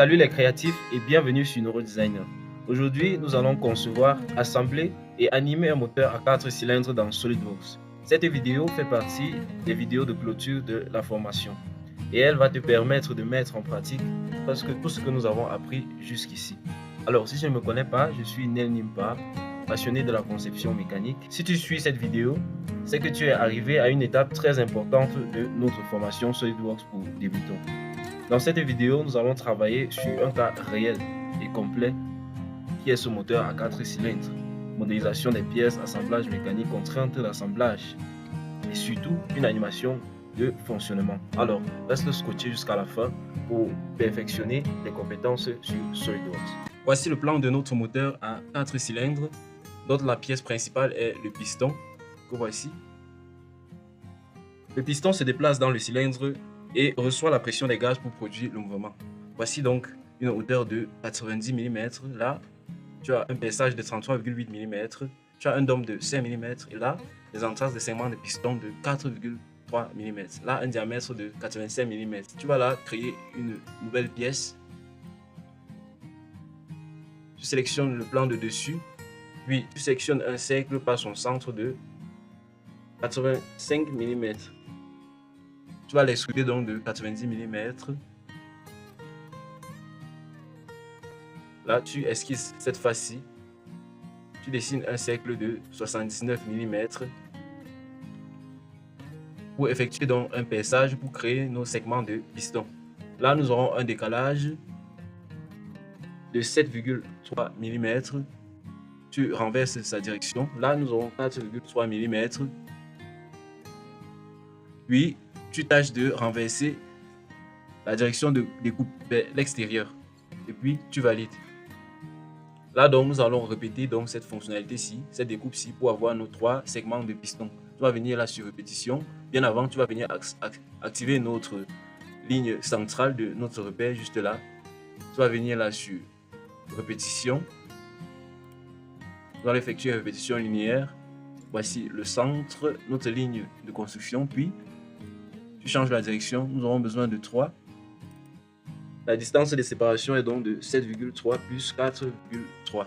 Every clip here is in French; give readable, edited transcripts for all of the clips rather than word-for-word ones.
Salut les créatifs et bienvenue sur NeuroDesigner. Aujourd'hui, nous allons concevoir, assembler et animer un moteur à 4 cylindres dans SolidWorks. Cette vidéo fait partie des vidéos de clôture de la formation et elle va te permettre de mettre en pratique presque tout ce que nous avons appris jusqu'ici. Alors, si je ne me connais pas, je suis Nel Nimpa, passionné de la conception mécanique. Si tu suis cette vidéo, c'est que tu es arrivé à une étape très importante de notre formation SolidWorks pour débutants. Dans cette vidéo, nous allons travailler sur un cas réel et complet qui est ce moteur à 4 cylindres, modélisation des pièces, assemblage mécanique, contrainte d'assemblage et surtout une animation de fonctionnement. Alors, reste scotché jusqu'à la fin pour perfectionner les compétences sur SolidWorks. Voici le plan de notre moteur à 4 cylindres, dont la pièce principale est le piston que voici. Le piston se déplace dans le cylindre et reçoit la pression des gaz pour produire le mouvement. Voici donc une hauteur de 90 mm. Là, tu as un perçage de 33,8 mm. Tu as un dôme de 5 mm. Et là, des entraces de segments de piston de 4,3 mm. Là, un diamètre de 85 mm. Tu vas là créer une nouvelle pièce. Tu sélectionnes le plan de dessus. Puis, tu sélectionnes un cercle par son centre de 85 mm. Tu vas l'extruder donc de 90 mm. Là, tu esquisses cette face-ci. Tu dessines un cercle de 79 mm pour effectuer donc un perçage pour créer nos segments de piston. Là, nous aurons un décalage de 7,3 mm. Tu renverses sa direction. Là, nous aurons 4,3 mm. Puis, tu tâches de renverser la direction de découpe vers l'extérieur. Et puis, tu valides. Là, donc, nous allons répéter donc cette fonctionnalité-ci, cette découpe-ci, pour avoir nos 3 segments de piston. Tu vas venir là sur répétition. Bien avant, tu vas venir activer notre ligne centrale de notre repère, juste là. Tu vas venir là sur répétition. Nous allons effectuer une répétition linéaire. Voici le centre, notre ligne de construction. Puis, tu changes la direction. Nous aurons besoin de 3. La distance de séparation est donc de 7,3 plus 4,3.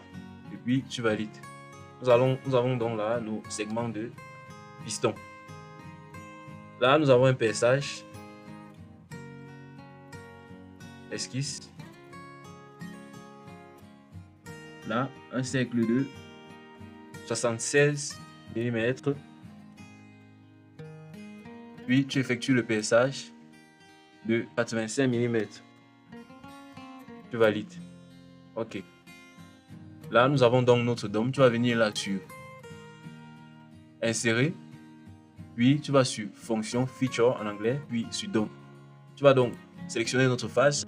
Et puis, tu valides. Nous avons donc là nos segments de piston. Là, nous avons un perçage. Esquisse. Là, un cercle de 76 mm. Puis, tu effectues le perçage de 85 mm. Tu valides. OK. Là, nous avons donc notre dôme. Tu vas venir là sur Insérer. Puis, tu vas sur Fonction, Feature en anglais. Puis, sur Dôme. Tu vas donc sélectionner notre face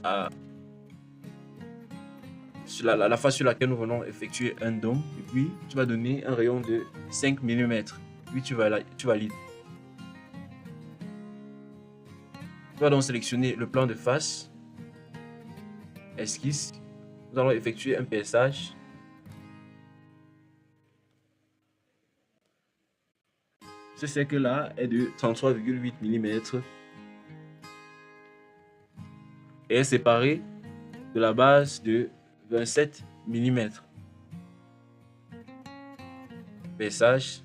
sur la face sur laquelle nous venons effectuer un dôme. Et puis, tu vas donner un rayon de 5 mm. Puis, tu valides. Tu vas donc sélectionner le plan de face. Esquisse. Nous allons effectuer un perçage. Ce cercle-là est de 33,8 mm et est séparé de la base de 27 mm. Perçage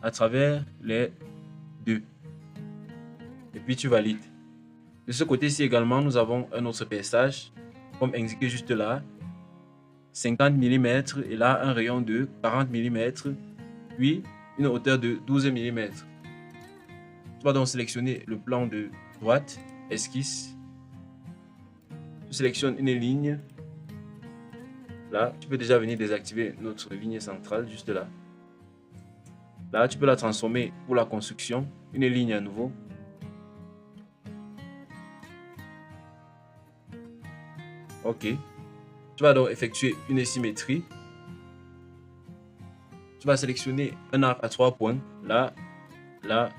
à travers les deux. Et puis tu valides. De ce côté-ci également, nous avons un autre perçage, comme indiqué juste là, 50 mm et là un rayon de 40 mm, puis une hauteur de 12 mm. Tu vas donc sélectionner le plan de droite, esquisse. Tu sélectionnes une ligne. Là, tu peux déjà venir désactiver notre ligne centrale juste là. Là, tu peux la transformer pour la construction, une ligne à nouveau. OK. Tu vas donc effectuer une symétrie. Tu vas sélectionner un arc à 3 points. Là, là,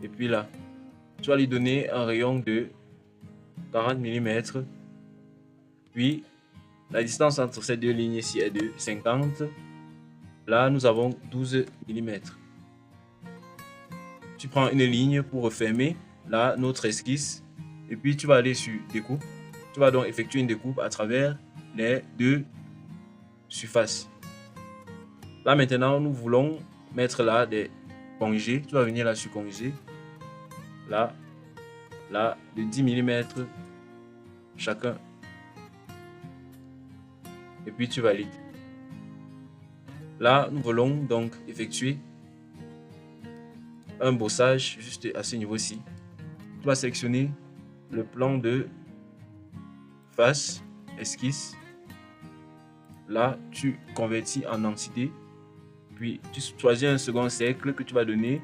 et puis là. Tu vas lui donner un rayon de 40 mm. Puis, la distance entre ces deux lignes ici est de 50. Là, nous avons 12 mm. Tu prends une ligne pour refermer. Là, notre esquisse. Et puis, tu vas aller sur Découpe. Tu vas donc effectuer une découpe à travers les deux surfaces. Là maintenant, nous voulons mettre là des congés. Tu vas venir là sur congé. Là, de 10 mm chacun. Et puis tu valides. Là, nous voulons donc effectuer un bossage juste à ce niveau-ci. Tu vas sélectionner le plan de face, esquisse. Là, tu convertis en entité. Puis tu choisis un second cercle que tu vas donner,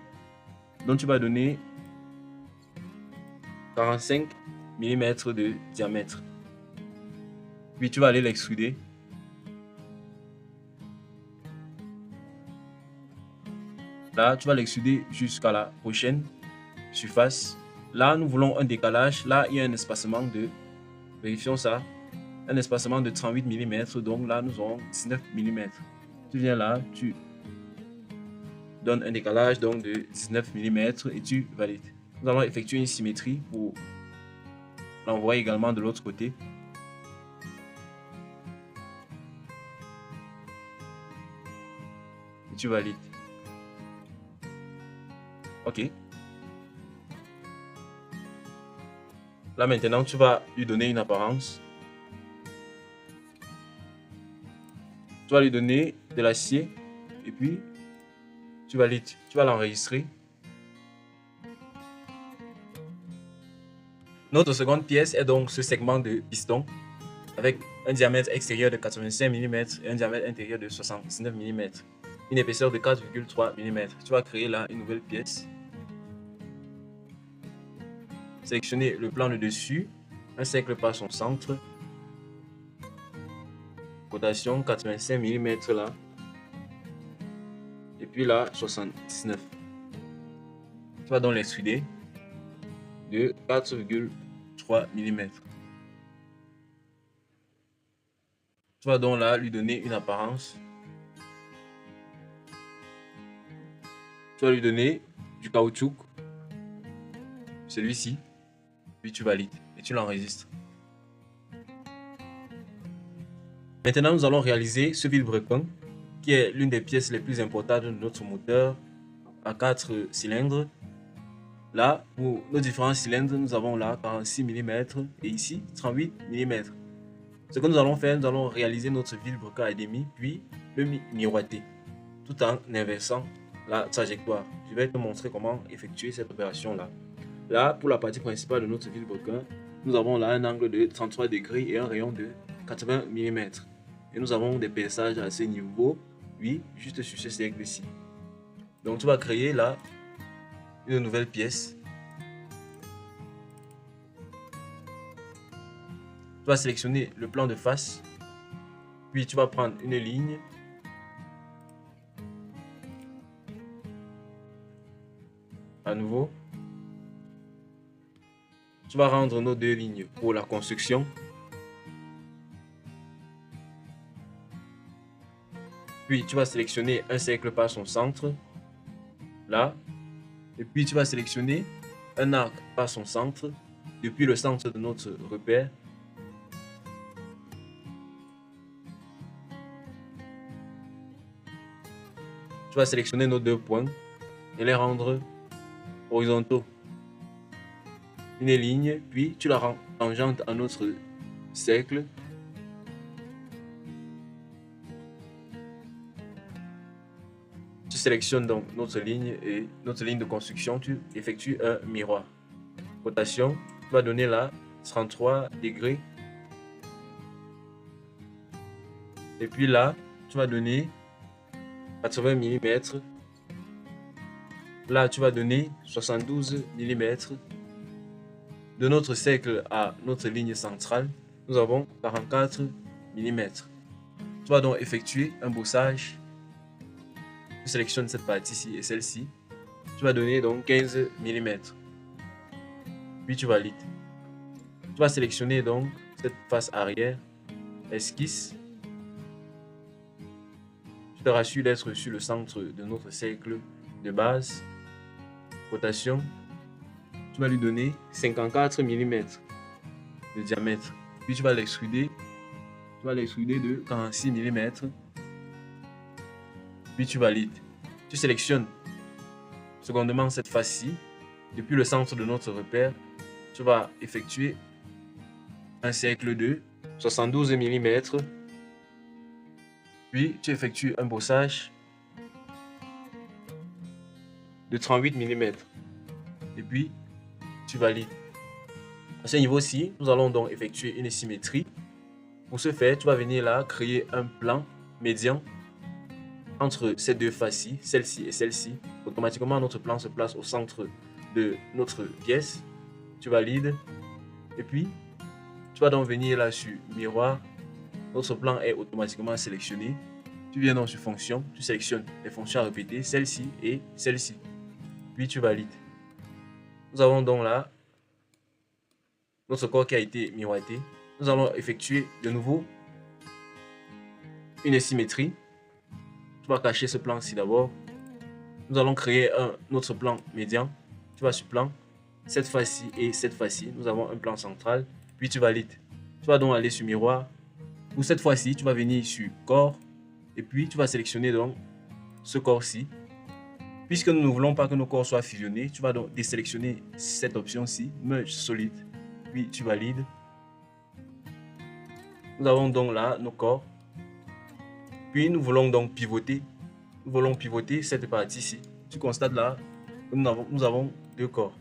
dont tu vas donner 45 mm de diamètre. Puis tu vas aller l'extruder. Là, tu vas l'extruder jusqu'à la prochaine surface. Là, nous voulons un décalage. Là, il y a un espacement de, vérifions ça, un espacement de 38 mm. Donc là, nous aurons 19 mm. Tu viens là, tu donnes un décalage donc de 19 mm et tu valides. Nous allons effectuer une symétrie pour l'envoyer également de l'autre côté. Et tu valides. Ok. Là maintenant, tu vas lui donner une apparence. Tu vas lui donner de l'acier et puis tu valides. Tu vas l'enregistrer. Notre seconde pièce est donc ce segment de piston avec un diamètre extérieur de 85 mm et un diamètre intérieur de 79 mm. Une épaisseur de 4,3 mm. Tu vas créer là une nouvelle pièce. Sélectionner le plan de dessus, un cercle par son centre, rotation 85 mm là, et puis là 79. Tu vas donc l'extruder de 4,3 mm. Tu vas donc là lui donner une apparence. Tu vas lui donner du caoutchouc, celui-ci, puis tu valides et tu l'enregistres. Maintenant, nous allons réaliser ce vilebrequin qui est l'une des pièces les plus importantes de notre moteur à 4 cylindres. Là, pour nos différents cylindres, nous avons là 46 mm et ici 38 mm. Ce que nous allons faire, nous allons réaliser notre vilebrequin à demi, puis le miroiter, tout en inversant la trajectoire. Je vais te montrer comment effectuer cette opération-là. Là, pour la partie principale de notre vilebrequin, nous avons là un angle de 33 degrés et un rayon de 80 mm. Et nous avons des perçages à ce niveau, oui, juste sur ce cercle-ci. Donc tu vas créer là une nouvelle pièce. Tu vas sélectionner le plan de face, puis tu vas prendre une ligne. À nouveau, tu vas rendre nos deux lignes pour la construction. Puis tu vas sélectionner un cercle par son centre, là. Et puis tu vas sélectionner un arc par son centre, depuis le centre de notre repère. Tu vas sélectionner nos deux points et les rendre horizontaux. Une ligne, puis tu la rends tangente à notre cercle. Tu sélectionnes donc notre ligne et notre ligne de construction, tu effectues un miroir. Rotation, tu vas donner là 33 degrés. Et puis là, tu vas donner 80 mm. Là, tu vas donner 72 mm. De notre cercle à notre ligne centrale, nous avons 44 mm. Tu vas donc effectuer un bossage. Tu sélectionnes cette partie-ci et celle-ci. Tu vas donner donc 15 mm. Puis tu valides. Tu vas sélectionner donc cette face arrière, esquisse. Tu te rassures d'être sur le centre de notre cercle de base. Rotation. Tu vas lui donner 54 mm de diamètre. Puis puis tu vas l'extruder. Tu vas l'extruder de 46 mm. Puis tu valides. Tu sélectionnes secondement cette face-ci. Depuis le centre de notre repère, tu vas effectuer un cercle de 72 mm. Puis tu effectues un bossage de 38 mm. Et puis tu valides. À ce niveau-ci, nous allons donc effectuer une symétrie. Pour ce faire, tu vas venir là créer un plan médian entre ces deux faces-ci, celle-ci et celle-ci. Automatiquement, notre plan se place au centre de notre pièce. Tu valides. Et puis, tu vas donc venir là sur miroir. Notre plan est automatiquement sélectionné. Tu viens donc sur fonction. Tu sélectionnes les fonctions à répéter, celle-ci et celle-ci. Puis tu valides. Nous avons donc là notre corps qui a été miroité. Nous allons effectuer de nouveau une symétrie. Tu vas cacher ce plan-ci d'abord. Nous allons créer un autre plan médian. Tu vas sur plan, cette face-ci et cette face-ci. Nous avons un plan central. Puis tu valides. Tu vas donc aller sur miroir. Pour cette fois-ci, tu vas venir sur corps. Et puis tu vas sélectionner donc ce corps-ci. Puisque nous ne voulons pas que nos corps soient fusionnés, tu vas donc désélectionner cette option-ci, Merge Solid. Puis tu valides. Nous avons donc là nos corps. Puis nous voulons donc pivoter. Nous voulons pivoter cette partie-ci. Tu constates là que nous avons deux corps.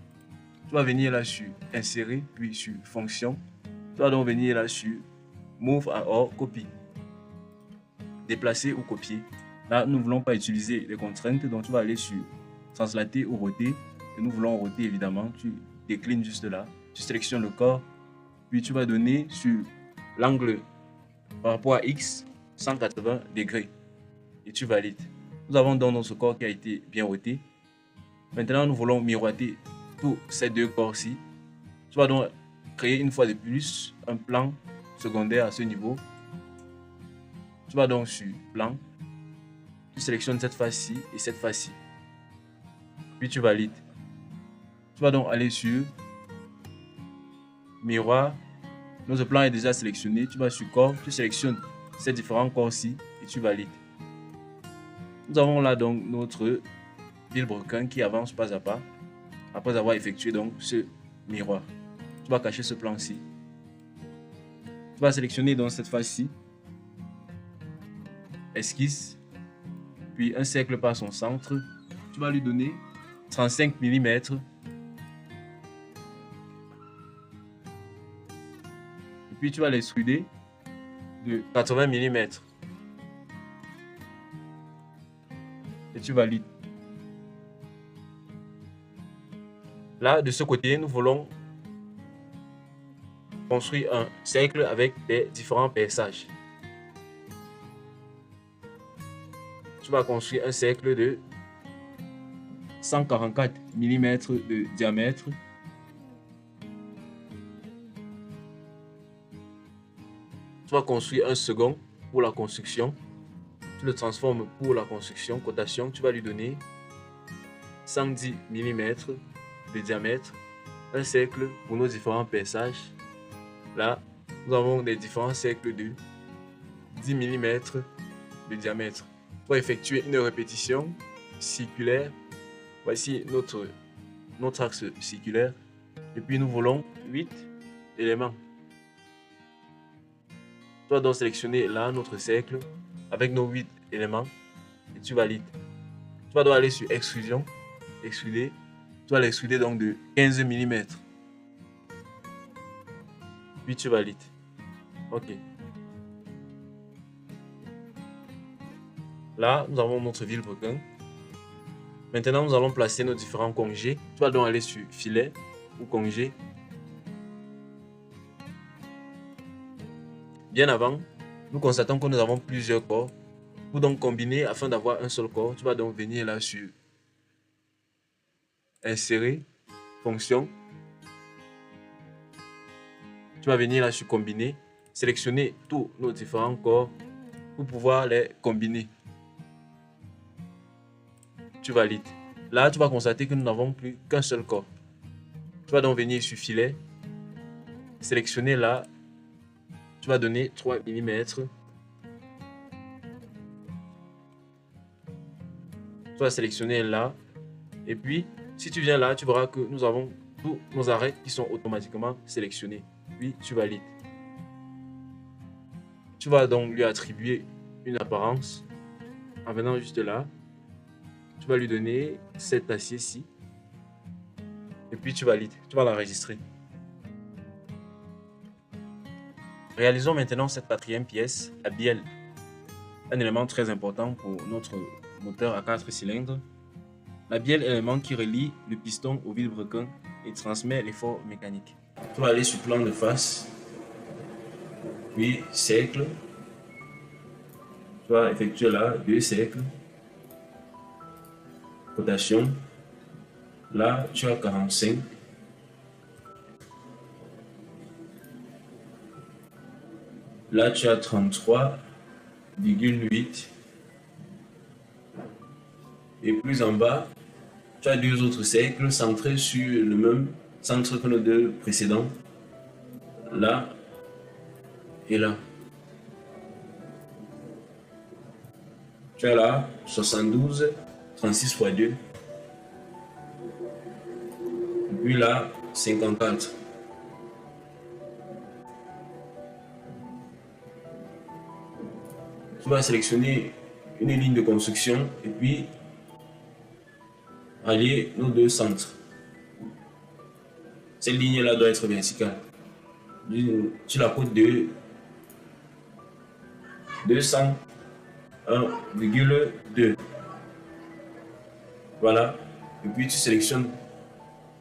Tu vas venir là sur Insérer, puis sur Fonction. Tu vas donc venir là sur Move or Copy. Déplacer ou copier. Là, nous ne voulons pas utiliser les contraintes, donc tu vas aller sur Translater ou Roter. Et nous voulons roter évidemment. Tu déclines juste là. Tu sélectionnes le corps. Puis tu vas donner sur l'angle par rapport à X 180 degrés. Et tu valides. Nous avons donc notre corps qui a été bien roté. Maintenant, nous voulons miroiter tous ces deux corps-ci. Tu vas donc créer une fois de plus un plan secondaire à ce niveau. Tu vas donc sur plan. Tu sélectionnes cette face-ci et cette face-ci. Puis tu valides. Tu vas donc aller sur miroir. Notre plan est déjà sélectionné. Tu vas sur corps. Tu sélectionnes ces différents corps-ci et tu valides. Nous avons là donc notre vilebrequin qui avance pas à pas après avoir effectué donc ce miroir. Tu vas cacher ce plan-ci. Tu vas sélectionner donc cette face-ci. Esquisse. Puis un cercle par son centre. Tu vas lui donner 35 mm. Et puis tu vas l'extruder de 80 mm. Et tu valides. Là, de ce côté, nous voulons construire un cercle avec des différents perçages. Tu vas construire un cercle de 144 mm de diamètre. Tu vas construire un second pour la construction. Tu le transformes pour la construction, cotation. Tu vas lui donner 110 mm de diamètre. Un cercle pour nos différents perçages. Là, nous avons des différents cercles de 10 mm de diamètre. Pour effectuer une répétition circulaire, voici notre axe circulaire. Et puis nous voulons 8 éléments. Tu vas donc sélectionner là notre cercle avec nos 8 éléments et tu valides. Tu vas donc aller sur extrusion, extruder. Tu vas l'extruder donc de 15 mm. Puis tu valides. Ok. Là, nous avons notre vilebrequin. Maintenant, nous allons placer nos différents congés. Tu vas donc aller sur filet ou congé. Bien avant, nous constatons que nous avons plusieurs corps. Pour donc combiner afin d'avoir un seul corps, tu vas donc venir là sur Insérer, Fonction. Tu vas venir là sur Combiner, sélectionner tous nos différents corps pour pouvoir les combiner. Tu valides. Là, tu vas constater que nous n'avons plus qu'un seul corps. Tu vas donc venir sur Filet, sélectionner là tu vas donner 3 mm. Tu vas sélectionner là. Et puis, si tu viens là, tu verras que nous avons tous nos arrêts qui sont automatiquement sélectionnés. Puis, tu valides. Tu vas donc lui attribuer une apparence en venant juste là. Tu vas lui donner cet acier-ci. Et puis, tu valides. Tu vas l'enregistrer. Réalisons maintenant cette quatrième pièce, la bielle. Un élément très important pour notre moteur à 4 cylindres. La bielle est l'élément qui relie le piston au vilebrequin et transmet l'effort mécanique. Tu vas aller sur plan de face, puis cercle. Tu vas effectuer là 2 cercles. Rotation. Là, tu as 45. Là, tu as 33,8. Et plus en bas, tu as 2 autres cercles centrés sur le même centre que nos 2 précédents. Là et là. Tu as là 72, 36 fois 2. Et puis là, 54. Tu vas sélectionner une ligne de construction et puis allier nos 2 centres. Cette ligne-là doit être verticale. Sur la côte de 201,2. Voilà. Et puis tu sélectionnes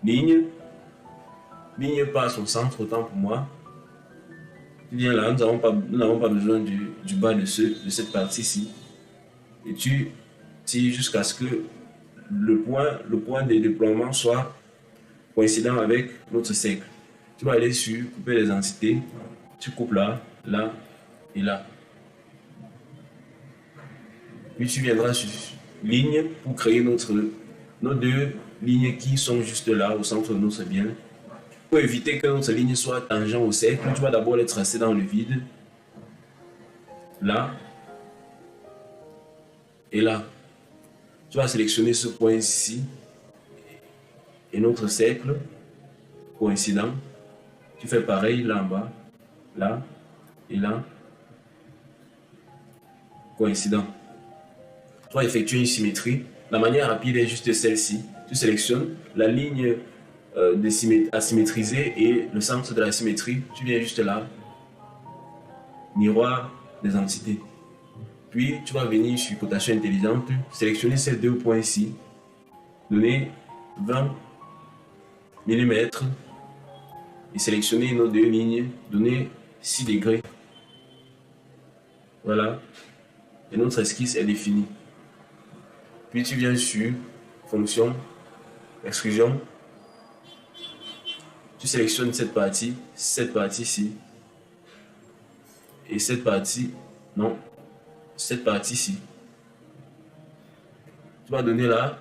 ligne. Ligne passe au centre, autant pour moi. Tu viens là, nous n'avons pas besoin du bas de cette partie-ci. Et tu tires jusqu'à ce que le point de déploiement soit coïncident avec notre cercle. Tu vas aller sur couper les entités. Tu coupes là, là et là. Puis tu viendras sur ligne pour créer nos 2 lignes qui sont juste là au centre de notre bielle. Pour éviter que notre ligne soit tangente au cercle, tu vas d'abord les tracer dans le vide. Là et là. Tu vas sélectionner ce point ici et notre cercle coïncident. Tu fais pareil là en bas, là et là, coïncident. Tu vas effectuer une symétrie. La manière rapide est juste celle-ci. Tu sélectionnes la ligne à symétriser et le centre de la symétrie. Tu viens juste là, miroir des entités. Puis tu vas venir sur cotation intelligente, sélectionner ces 2 points ici, donner 20 mm et sélectionner nos 2 lignes, donner 6 degrés. Voilà. Et notre esquisse est définie. Puis tu viens sur fonction, extrusion. Tu sélectionnes cette partie-ci. Et cette partie, non, cette partie-ci. Tu vas donner là,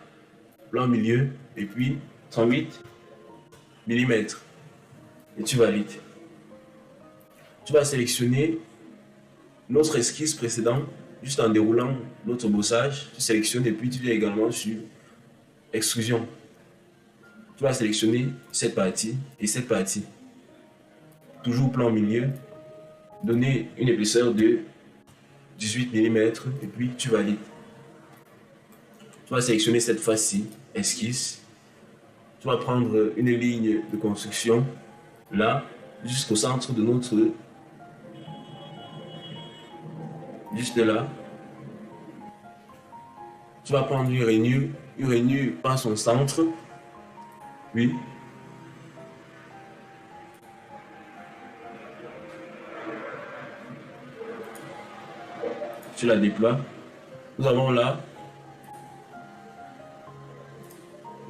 plan milieu, et puis 38 mm. Et tu valides. Tu vas sélectionner notre esquisse précédente, juste en déroulant notre bossage. Tu sélectionnes et puis tu viens également sur extrusion. Tu vas sélectionner cette partie et cette partie. Toujours plan milieu. Donner une épaisseur de 18 mm et puis tu valides. Tu vas sélectionner cette face-ci, esquisse. Tu vas prendre une ligne de construction là jusqu'au centre de notre... Juste là. Tu vas prendre une rainure par son centre. Oui. Tu la déploies. Nous avons là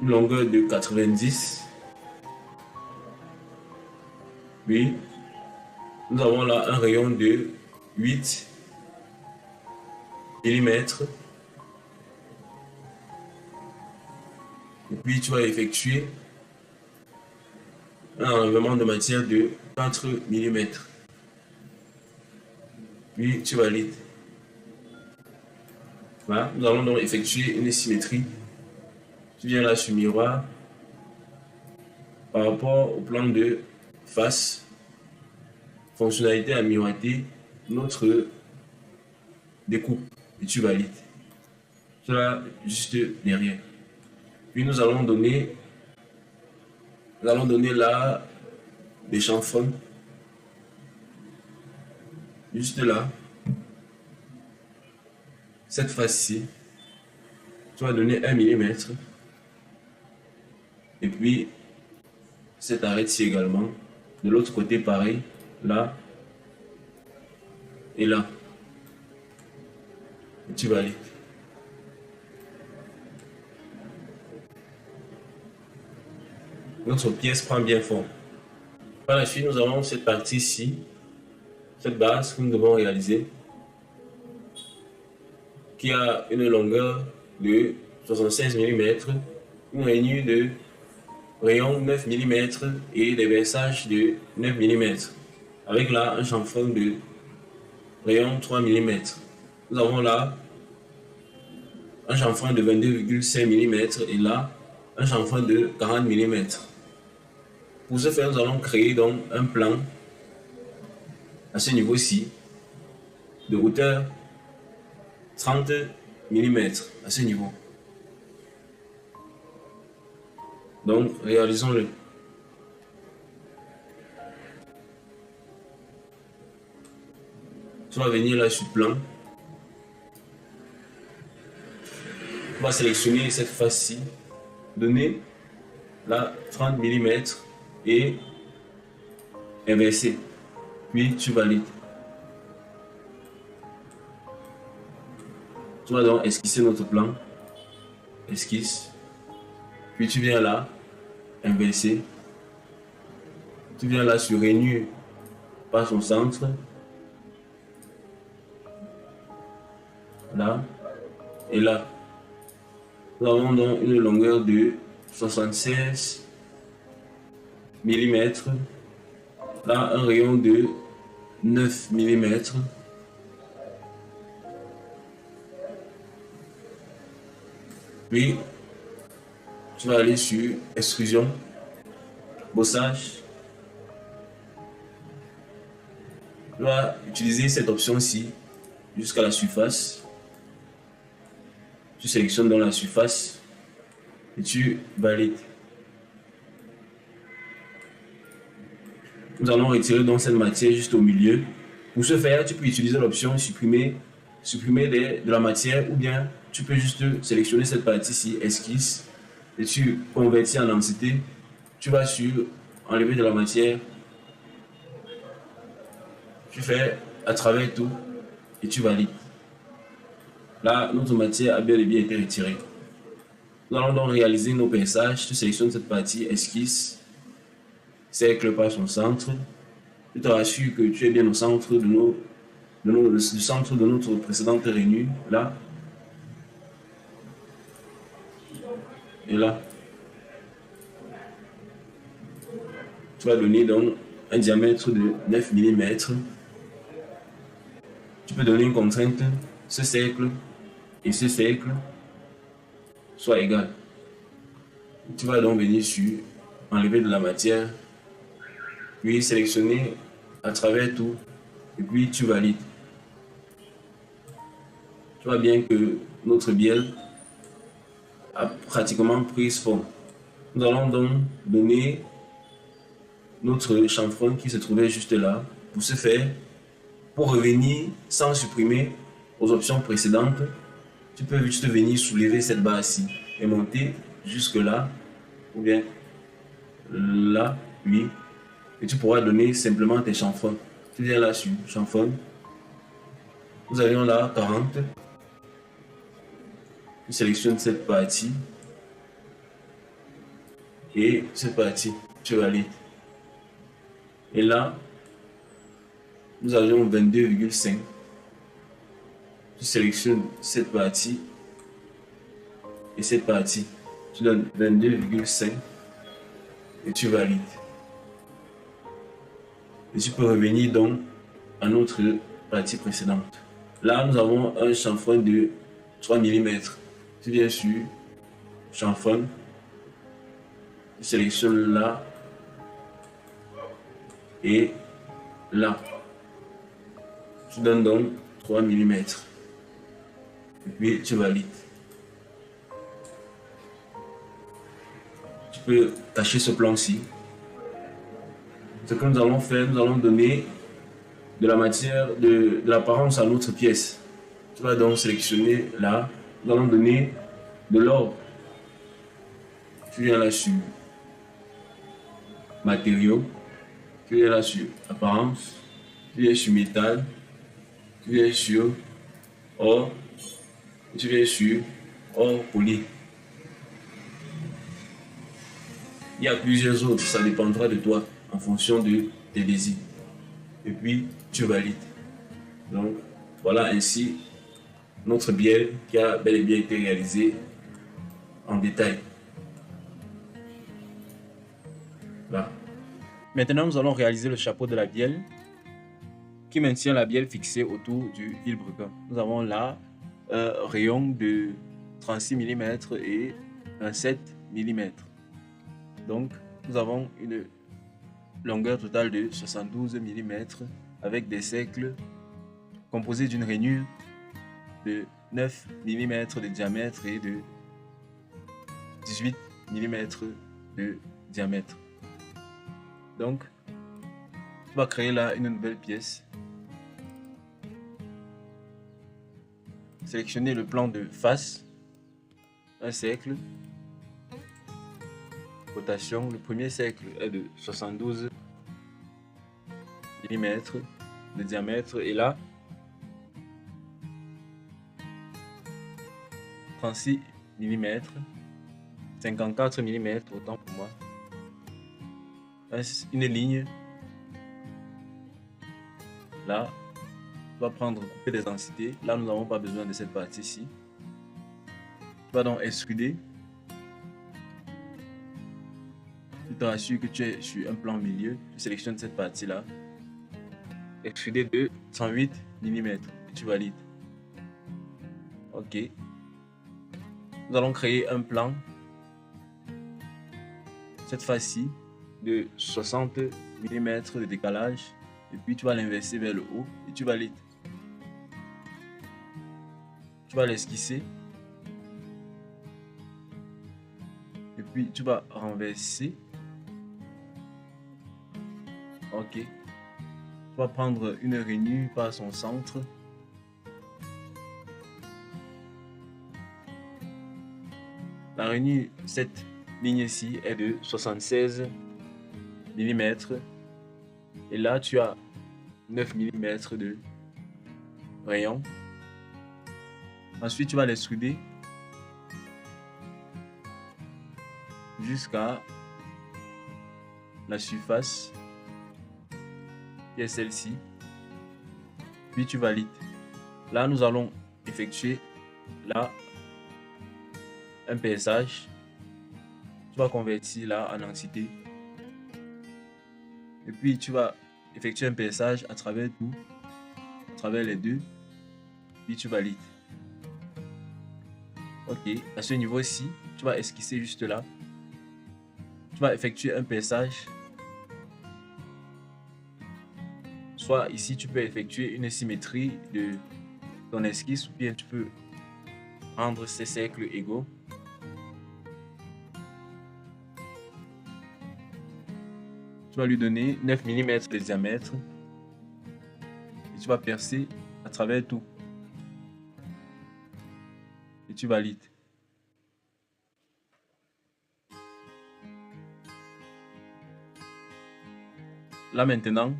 une longueur de 90. Oui. Nous avons là un rayon de 8 mm. Et puis tu vas effectuer un enlèvement de matière de 4 mm. puis tu valides. Voilà, nous allons donc effectuer une symétrie. Tu viens là sur miroir. Par rapport au plan de face, fonctionnalité à miroiter notre découpe et tu valides. Cela juste derrière. Puis nous allons donner là des chanfreins. Juste là. Cette fois-ci, tu vas donner 1 mm. Et puis, cette arête-ci également. De l'autre côté, pareil. Là. Et là. Et tu valides. Notre pièce prend bien forme. Par la suite, nous avons cette partie-ci. Cette base que nous devons réaliser. Qui a une longueur de 76 mm, une rainure de rayon 9 mm et des versages de 9 mm, avec là un chanfrein de rayon 3 mm. Nous avons là un chanfrein de 22,5 mm et là un chanfrein de 40 mm. Pour ce faire, nous allons créer donc un plan à ce niveau-ci de hauteur 30 mm à ce niveau. Donc, réalisons-le. Tu vas venir là sur plan. On va sélectionner cette face-ci, donner là 30 mm et inverser. Puis tu valides. Tu vas donc esquisser notre plan. Esquisse. Puis tu viens là, inverser. Tu viens là sur rainure par son centre. Là et là. Nous avons donc une longueur de 76 mm. Là, un rayon de 9 mm. Puis, tu vas aller sur extrusion, bossage. Tu vas utiliser cette option-ci jusqu'à la surface. Tu sélectionnes dans la surface et tu valides. Nous allons retirer donc cette matière juste au milieu. Pour ce faire, tu peux utiliser l'option supprimer de la matière ou bien tu peux juste sélectionner cette partie-ci, esquisse, et tu convertis en densité. Tu vas sur enlever de la matière. Tu fais à travers tout et tu valides. Là, notre matière a bien et bien été retirée. Nous allons donc réaliser nos perçages. Tu sélectionnes cette partie, esquisse, cercle par son centre. Tu te rassures que tu es bien au centre du centre de notre précédente rainure, là. Et là. Tu vas donner donc un diamètre de 9 mm. Tu peux donner une contrainte, ce cercle et ce cercle soit égal. Tu vas donc venir sur enlever de la matière, puis sélectionner à travers tout, et puis tu valides. Tu vois bien que notre bielle a pratiquement pris forme. Nous allons donc donner notre chanfrein qui se trouvait juste là. Pour ce faire, pour revenir sans supprimer aux options précédentes, tu peux juste venir soulever cette barre-ci et monter jusque là, ou bien là, oui, et tu pourras donner simplement tes chanfreins. Tu viens là sur chanfrein. Nous avions là 40. Tu sélectionnes cette partie et cette partie, tu valides. Et là, nous avions 22,5. Tu sélectionnes cette partie et cette partie. Tu donnes 22,5 et tu valides. Et tu peux revenir donc à notre partie précédente. Là, nous avons un chanfrein de 3 mm. Tu viens sur chanfrein, tu sélectionnes là et là. Tu donnes donc 3 mm. Et puis tu valides. Tu peux cacher ce plan-ci. Ce que nous allons faire, nous allons donner de la matière, de l'apparence à notre pièce. Tu vas donc sélectionner là. Nous allons donner de l'or. Tu viens là sur matériaux. Tu viens là sur apparence. Tu viens sur métal. Tu viens sur or. Tu viens sur or poli. Il y a plusieurs autres, ça dépendra de toi en fonction de tes désirs. Et puis tu valides. Donc voilà ainsi notre bielle qui a bel et bien été réalisée en détail. Là. Maintenant, nous allons réaliser le chapeau de la bielle qui maintient la bielle fixée autour du vilebrequin. Nous avons là un rayon de 36 mm et un 7 mm. Donc, nous avons une longueur totale de 72 mm avec des cercles composés d'une rainure de 9 mm de diamètre et de 18 mm de diamètre. Donc, tu vas créer là une nouvelle pièce. Sélectionner le plan de face, un cercle, rotation. Le premier cercle est de 72 mm de diamètre et là 36 mm, 54 mm autant pour moi. Une ligne là. Tu vas prendre couper des densités. Là, nous n'avons pas besoin de cette partie-ci. Tu vas donc extruder. Tu te rassures que tu es sur un plan milieu. Tu sélectionnes cette partie-là. Extruder de 108 mm. Et tu valides. OK. Nous allons créer un plan. Cette fois-ci, de 60 mm de décalage. Et puis, tu vas l'inverser vers le haut. Et tu valides. Tu vas l'esquisser. Et puis tu vas renverser. Ok. Tu vas prendre une rainure par son centre. La rainure, cette ligne-ci est de 76 mm. Et là, tu as 9 mm de rayon. Ensuite, tu vas l'extruder jusqu'à la surface qui est celle-ci. Puis tu valides. Là, nous allons effectuer là un perçage. Tu vas convertir là en entité. Et puis tu vas effectuer un perçage à travers tout, à travers les deux. Puis tu valides. Ok, à ce niveau-ci, tu vas esquisser juste là. Tu vas effectuer un perçage. Soit ici, tu peux effectuer une symétrie de ton esquisse ou bien tu peux prendre ces cercles égaux. Tu vas lui donner 9 mm de diamètre et tu vas percer à travers tout. Et tu valides. Là maintenant,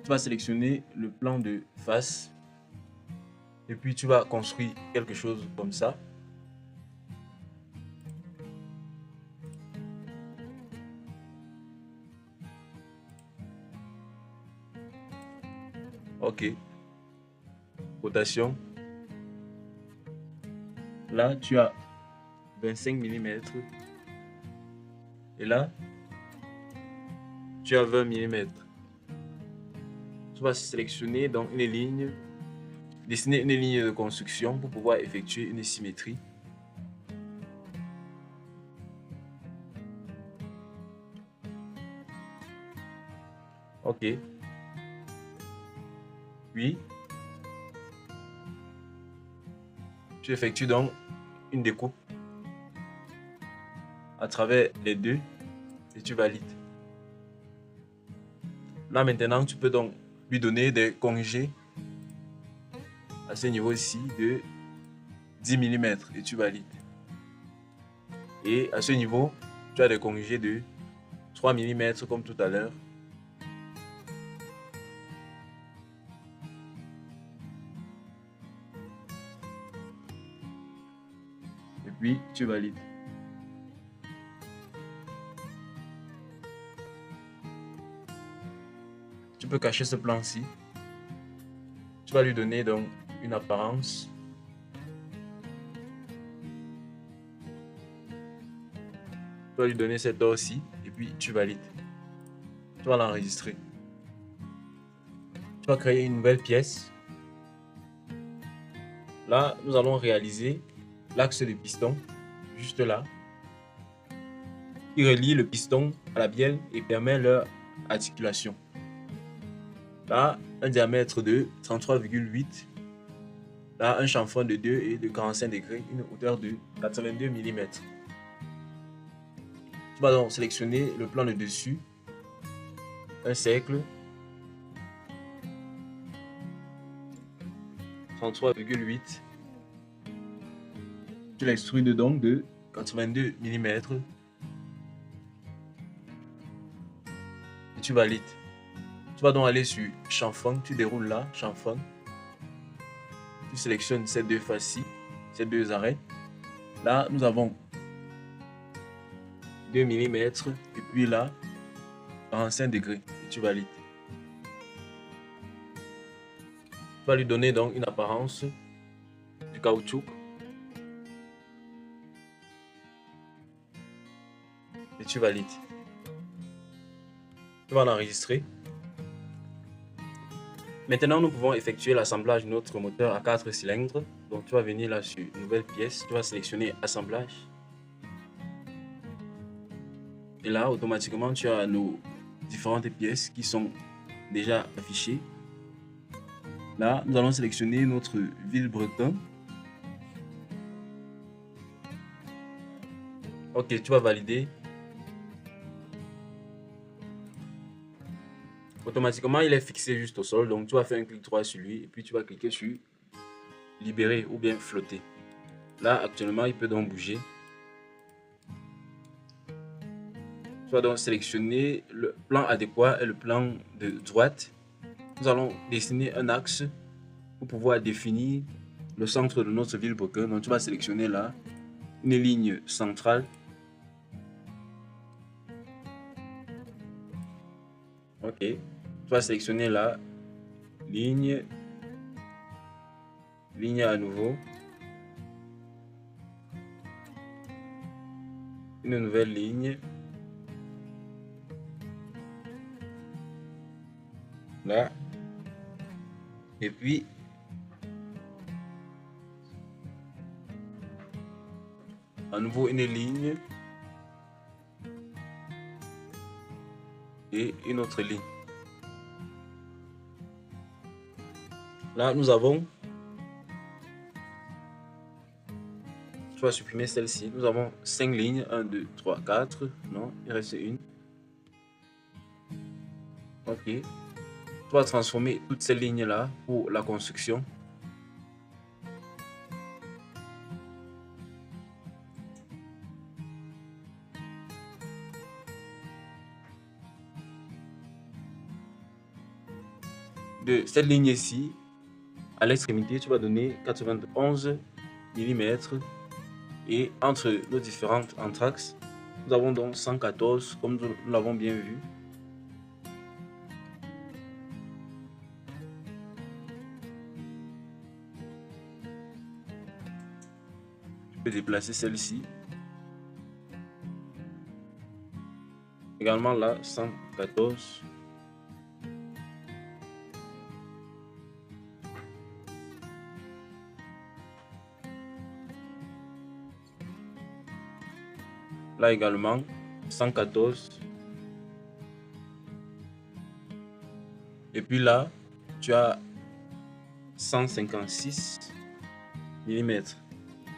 tu vas sélectionner le plan de face et puis tu vas construire quelque chose comme ça. Ok. Rotation. Là, tu as 25 mm. Et là, tu as 20 mm. tu vas sélectionner donc une ligne, dessiner une ligne de construction pour pouvoir effectuer une symétrie. Ok. Puis, tu effectues donc une découpe à travers les deux et tu valides. Là maintenant, tu peux donc lui donner des congés à ce niveau-ci de 10 mm et tu valides. Et à ce niveau, tu as des congés de 3 mm comme tout à l'heure. Et puis, tu valides. Tu peux cacher ce plan-ci. Tu vas lui donner donc une apparence. Tu vas lui donner cette dent-ci et puis tu valides. Tu vas l'enregistrer. Tu vas créer une nouvelle pièce. Là, nous allons réaliser l'axe de piston, juste là, qui relie le piston à la bielle et permet leur articulation. Là, un diamètre de 33,8. Là, un chanfrein de 2 et de 45 degrés, une hauteur de 82 mm. Tu vas donc sélectionner le plan de dessus, un cercle, 33,8. Tu l'extrudes donc de 82 mm et tu valides. Tu vas donc aller sur chanfrein, tu déroules là, chanfrein. Tu sélectionnes ces deux faces-ci, ces deux arêtes. Là, nous avons 2 mm et puis là, 45 degrés et tu valides. Tu vas lui donner donc une apparence du caoutchouc. Et tu valides. Tu vas l'enregistrer. Maintenant, nous pouvons effectuer l'assemblage de notre moteur à 4 cylindres. Donc, tu vas venir là sur Nouvelle pièce. Tu vas sélectionner Assemblage. Et là, automatiquement, tu as nos différentes pièces qui sont déjà affichées. Là, nous allons sélectionner notre vilebrequin. Ok, tu vas valider. Automatiquement, il est fixé juste au sol. Donc, tu vas faire un clic droit sur lui et puis tu vas cliquer sur libérer ou bien flotter. Là, actuellement, il peut donc bouger. Tu vas donc sélectionner le plan adéquat et le plan de droite. Nous allons dessiner un axe pour pouvoir définir le centre de notre vilebrequin. Donc, tu vas sélectionner là une ligne centrale. Ok. Tu vas sélectionner là ligne à nouveau, une nouvelle ligne là et puis à nouveau une ligne et une autre ligne. Là nous avons, tu vas supprimer celle-ci, nous avons 5 lignes, 1 2 3 4, non, il reste une. Ok, tu vas transformer toutes ces lignes là pour la construction. De cette ligne-ci, à l'extrémité, tu vas donner 91 mm et entre nos différentes entr'axes, nous avons donc 114 comme nous l'avons bien vu. Tu peux déplacer celle-ci. Également là, 114. Là également, 114. Et puis là, tu as 156 mm.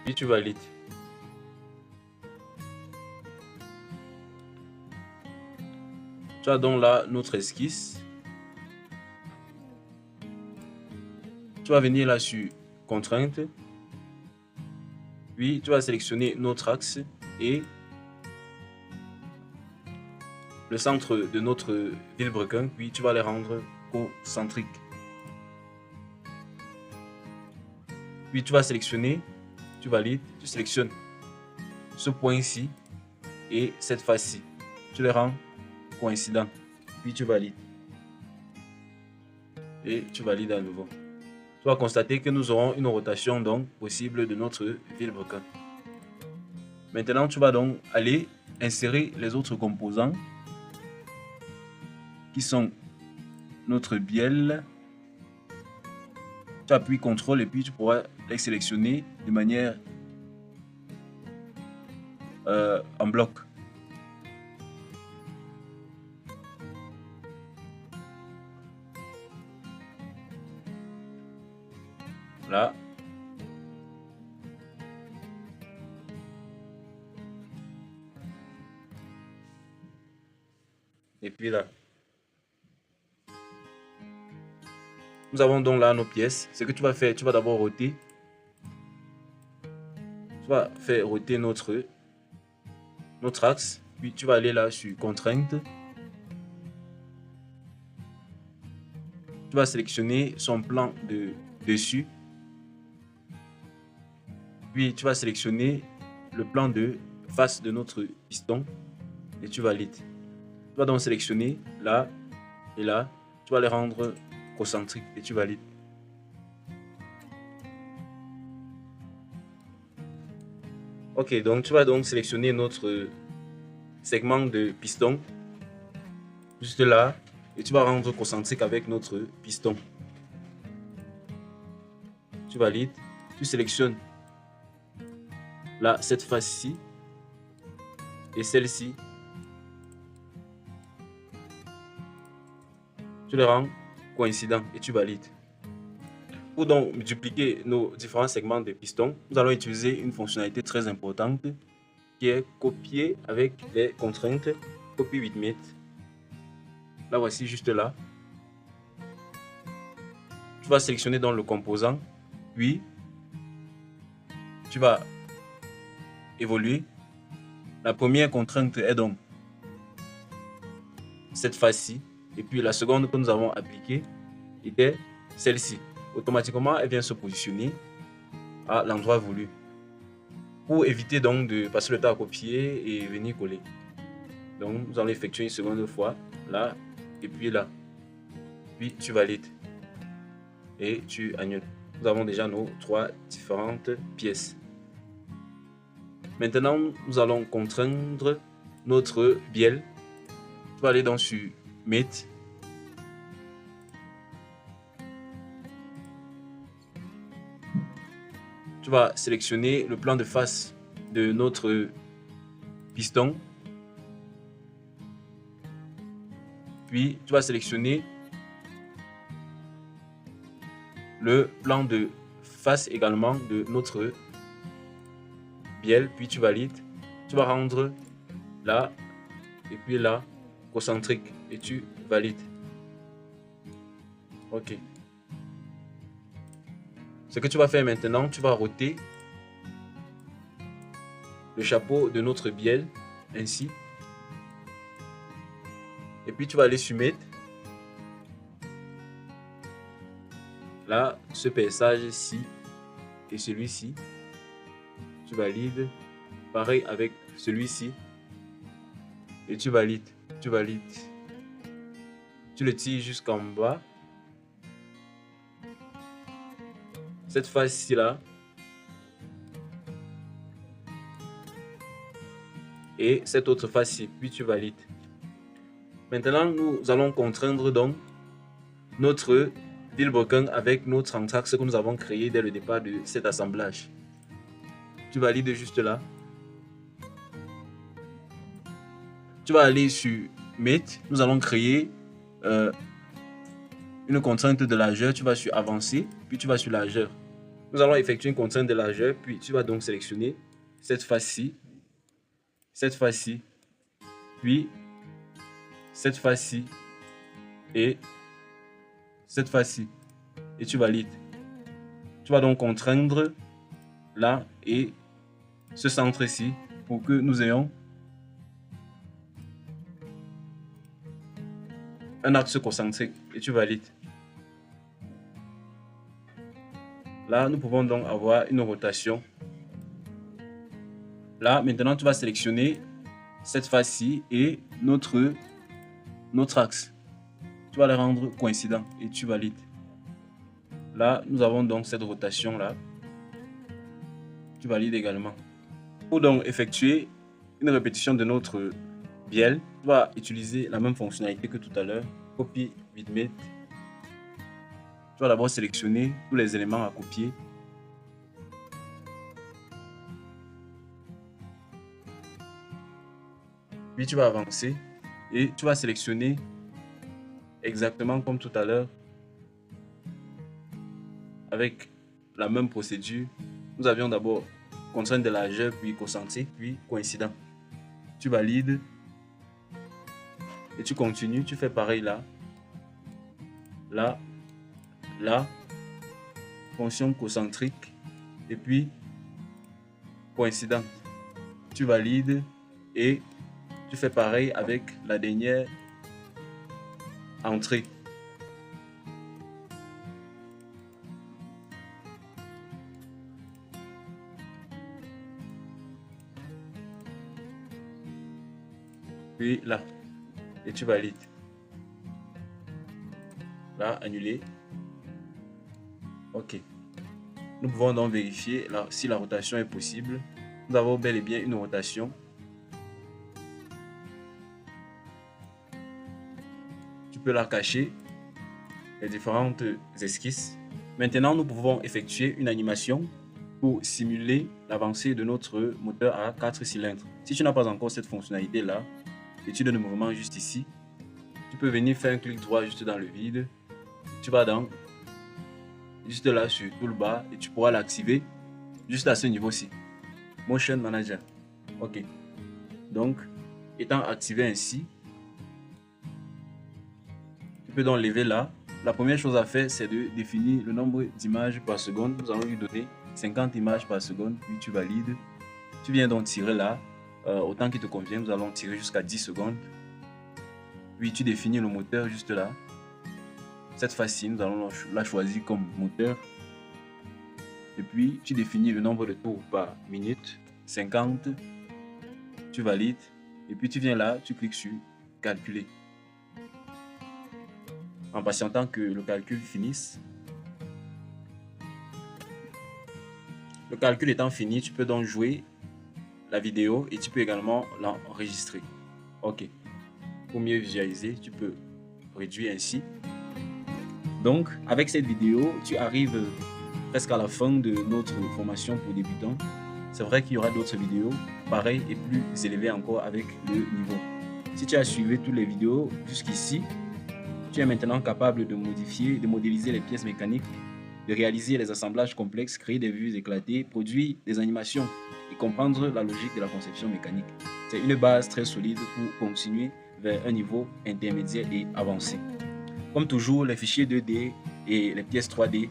Puis tu valides. Tu as donc là notre esquisse. Tu vas venir là sur contrainte. Puis tu vas sélectionner notre axe et le centre de notre vilebrequin. Puis tu vas les rendre concentriques. Puis tu vas sélectionner, tu valides, tu sélectionnes ce point ici et cette face-ci. Tu les rends coïncidents. Puis tu valides. Et tu valides à nouveau. Tu vas constater que nous aurons une rotation donc possible de notre vilebrequin. Maintenant, tu vas donc aller insérer les autres composants qui sont notre bielle. Tu appuies CTRL et puis tu pourras les sélectionner de manière en bloc. Là. Et puis là. Nous avons donc là nos pièces. Ce que tu vas faire, tu vas d'abord roter. Tu vas faire roter notre axe. Puis tu vas aller là sur contrainte. Tu vas sélectionner son plan de dessus. Puis tu vas sélectionner le plan de face de notre piston. Et tu valides. Tu vas donc sélectionner là et là. Tu vas les rendre concentriques et tu valides. Ok, donc tu vas donc sélectionner notre segment de piston juste là et tu vas rendre concentrique avec notre piston. Tu valides, tu sélectionnes là cette face-ci et celle-ci. Tu les rends coïncidents et tu valides. Pour donc dupliquer nos différents segments de piston, nous allons utiliser une fonctionnalité très importante qui est copier avec les contraintes, copy with mate. La voici juste là. Tu vas sélectionner dans le composant, puis tu vas évoluer. La première contrainte est donc cette face-ci, et puis la seconde que nous avons appliquée était celle-ci. Automatiquement, elle vient se positionner à l'endroit voulu pour éviter donc de passer le temps à copier et venir coller. Donc, nous allons effectuer une seconde fois là et puis là. Puis tu valides et tu annules. Nous avons déjà nos 3 différentes pièces. Maintenant, nous allons contraindre notre bielle. Tu vas aller dans sur Mate. Tu vas sélectionner le plan de face de notre piston. Puis, tu vas sélectionner le plan de face également de notre bielle. Puis, tu valides. Tu vas rendre là et puis là concentrique et tu valides. Ok. Ce que tu vas faire maintenant, tu vas roter le chapeau de notre bielle ainsi. Et puis tu vas aller sur Mate. Là, ce paysage-ci et celui-ci. Tu valides. Pareil avec celui-ci. Et tu valides. Tu valides. Tu le tires jusqu'en bas. Cette face-ci là. Et cette autre face-ci. Puis tu valides. Maintenant, nous allons contraindre donc notre vilebrequin avec notre anthrax que nous avons créé dès le départ de cet assemblage. Tu valides juste là. tu vas aller sur Mate. Nous allons créer une contrainte de largeur. Tu vas sur Avancer, puis tu vas sur largeur. Nous allons effectuer une contrainte de largeur, puis tu vas donc sélectionner cette face-ci, puis cette face-ci et cette face-ci. Et tu valides. Tu vas donc contraindre là et ce centre-ci pour que nous ayons un axe concentrique et tu valides. Là, nous pouvons donc avoir une rotation. Là, maintenant, tu vas sélectionner cette face-ci et notre axe. Tu vas les rendre coïncidents et tu valides. Là, nous avons donc cette rotation-là. Tu valides également. Pour donc effectuer une répétition de notre bielle, tu vas utiliser la même fonctionnalité que tout à l'heure. Copie vidmate. Tu vas d'abord sélectionner tous les éléments à copier. Puis tu vas avancer et tu vas sélectionner exactement comme tout à l'heure avec la même procédure. Nous avions d'abord contrainte de largeur, puis concentrique, puis coïncident. Tu valides et tu continues. Tu fais pareil là, là, là, fonction concentrique et puis coïncidente. Tu valides et tu fais pareil avec la dernière entrée. Puis là, et tu valides. Là, annuler. OK. Nous pouvons donc vérifier là, si la rotation est possible. Nous avons bel et bien une rotation. Tu peux la cacher, les différentes esquisses. Maintenant, nous pouvons effectuer une animation pour simuler l'avancée de notre moteur à 4 cylindres. Si tu n'as pas encore cette fonctionnalité-là, et tu donnes le mouvement juste ici, tu peux venir faire un clic droit juste dans le vide. Tu vas dans juste là sur Toolbar et tu pourras l'activer juste à ce niveau-ci. Motion Manager. OK. Donc, étant activé ainsi, tu peux donc lever là. La première chose à faire, c'est de définir le nombre d'images par seconde. Nous allons lui donner 50 images par seconde, puis tu valides. Tu viens donc tirer là. Autant qu'il te convient, nous allons tirer jusqu'à 10 secondes. Puis tu définis le moteur juste là. Cette fois-ci, nous allons la choisir comme moteur. Et puis tu définis le nombre de tours par minute, 50. Tu valides. Et puis tu viens là, tu cliques sur calculer. En patientant que le calcul finisse. Le calcul étant fini, tu peux donc jouer la vidéo et tu peux également l'enregistrer. OK. Pour mieux visualiser, tu peux réduire ainsi. Donc, avec cette vidéo, tu arrives presque à la fin de notre formation pour débutants. C'est vrai qu'il y aura d'autres vidéos, pareilles et plus élevées encore avec le niveau. Si tu as suivi toutes les vidéos jusqu'ici, tu es maintenant capable de modifier, de modéliser les pièces mécaniques, de réaliser les assemblages complexes, créer des vues éclatées, produire des animations et comprendre la logique de la conception mécanique. C'est une base très solide pour continuer vers un niveau intermédiaire et avancé. Comme toujours, les fichiers 2D et les pièces 3D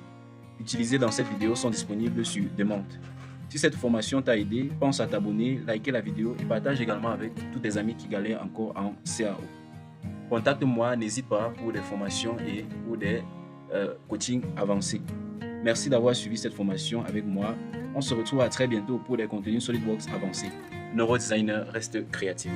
utilisées dans cette vidéo sont disponibles sur Demant. Si cette formation t'a aidé, pense à t'abonner, liker la vidéo et partage également avec tous tes amis qui galèrent encore en CAO. Contacte-moi, n'hésite pas pour des formations et pour des coachings avancés. Merci d'avoir suivi cette formation avec moi. On se retrouve à très bientôt pour des contenus SolidWorks avancés. Neurodesigner reste créatif.